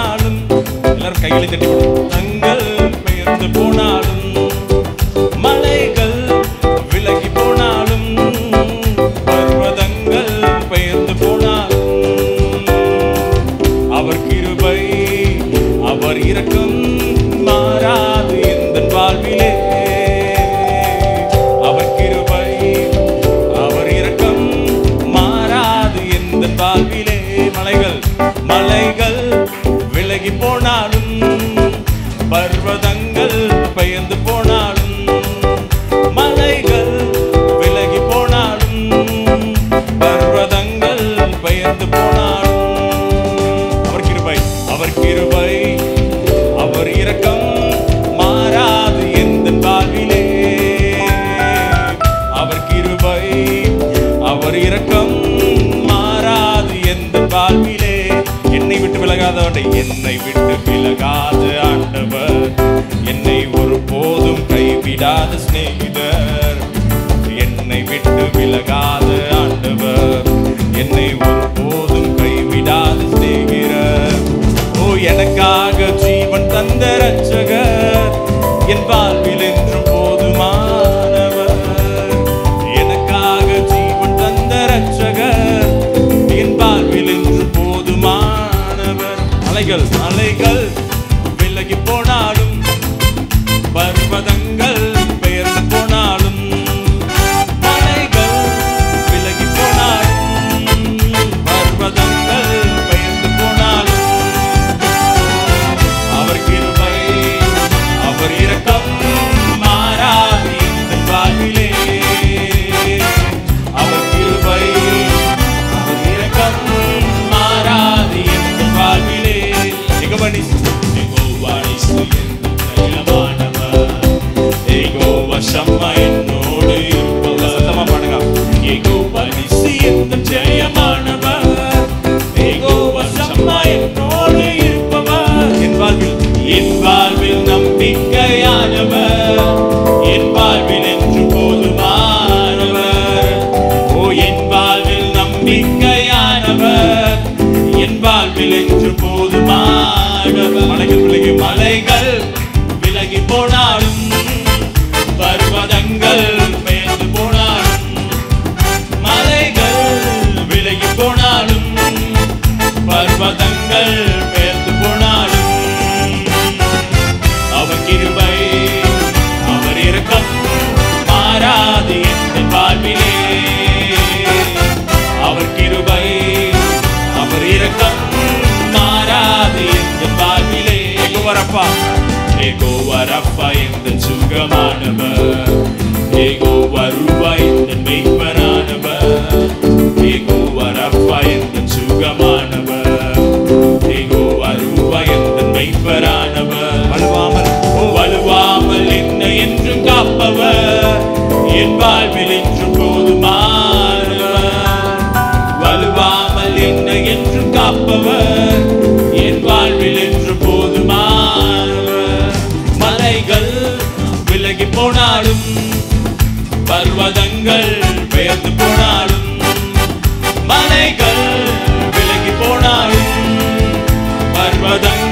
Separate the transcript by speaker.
Speaker 1: போனாலும் எல்லாரும் கைகளை தட்டி தங்கள் பெயர்ந்து போனாலும் மலைகள் விலகி போனாலும் பர்வதங்கள் பெயர்ந்து போனாலும் அவர் கிருபை அவர் இரக்கம் மாறாது எந்த வாழ்விலே அவர் கிருபை அவர் இரக்கம் மாறாது எந்த வாழ்விலே மலைகள் விலகி போனாலும் பர்வதங்கள் பெயர்ந்து போனாலும் மலைகள் விலகி போனாலும் பர்வதங்கள் பெயர்ந்து போனாலும் அவர் கிருபை அவர் இரக்கம் மாறாது எந்த வாழ்விலே அவர் கிருபை அவர் இரக்கம் மாறாது எந்த வாழ்விலே என்னை விட்டு விலகாத ஆண்டவர் என்னை ஒருபோதும் கைவிடாத சிநேகிதர் என்னை விட்டு விலகாத ஆண்டவர் என்னை ஒருபோதும் கைவிடாத சிநேகிதர் ஓ எனக்காக ஜீவன் தந்த ரட்சகர் என் வாழ்வில் என்றும் போதுமானவர் எனக்காக ஜீவன் தந்த ரட்சகர் என் வாழ்வில் என்றும் போதுமானவர் மலைகள் விலகி போனாலும் பர்வதங்கள் பெயர்ந்து போனாலும் மலைகள் விலகி போனாலும் பர்வதங்கள் பெயர்ந்து போனாலும் அவர் கிருபை அவர் இரக்கம் மாறாது எந்த வாழ்விலே அவர் கிருபை அவர் இரக்கம் மாறாது எந்த வாழ்விலே சம்மா என்னோடு இருப்பவர் சத்தமா பாடுங்க யெகோவா நிசி எந்த ஜெயமானவர் யெகோவா சம்மா என்னோடு இருப்பவர் என் வாழ்வில் நம்பிக்கையானவர் என் வாழ்வில் என்று போதுமானவர் ஓ என் வாழ்வில் நம்பிக்கையானவர் என் வாழ்வில் என்று போதுமானவர் மலைகள் விலகி போனாலும் பர்வதங்கள் பெயர்ந்து போனாலும் மலைகள் விலகி போனாலும் பர்வதங்கள் பெயர்ந்து போனாலும் அவர் கிருபை அவர் இரக்கம் மாறாது எந்த வாழ்விலே அவர் கிருபை அவர் இரக்கம் மாறாது எந்த வாழ்விலே யெகோவா ரப்பா எந்த சுகமானவர் யெகோவா ரூபா எந்த மெய்ப்பரானவர் யெகோவா ரப்பா எந்த சுகமானவர் யெகோவா ரூபா எந்த மெய்ப்பரானவர் வலுவாமல் என்னை என்றும் காப்பவர் என் வாழ்வில் என்றும் போதுமானவர் வலுவாமல் என்னை என்றும் காப்பவர் என் வாழ்வில் என்றும் போதுமானவர் மலைகள் விலகி போனாலும் பர்வதங்கள் பெயர்ந்து போனாலும் மலைகள் விலகி போனாலும் பர்வதங்கள்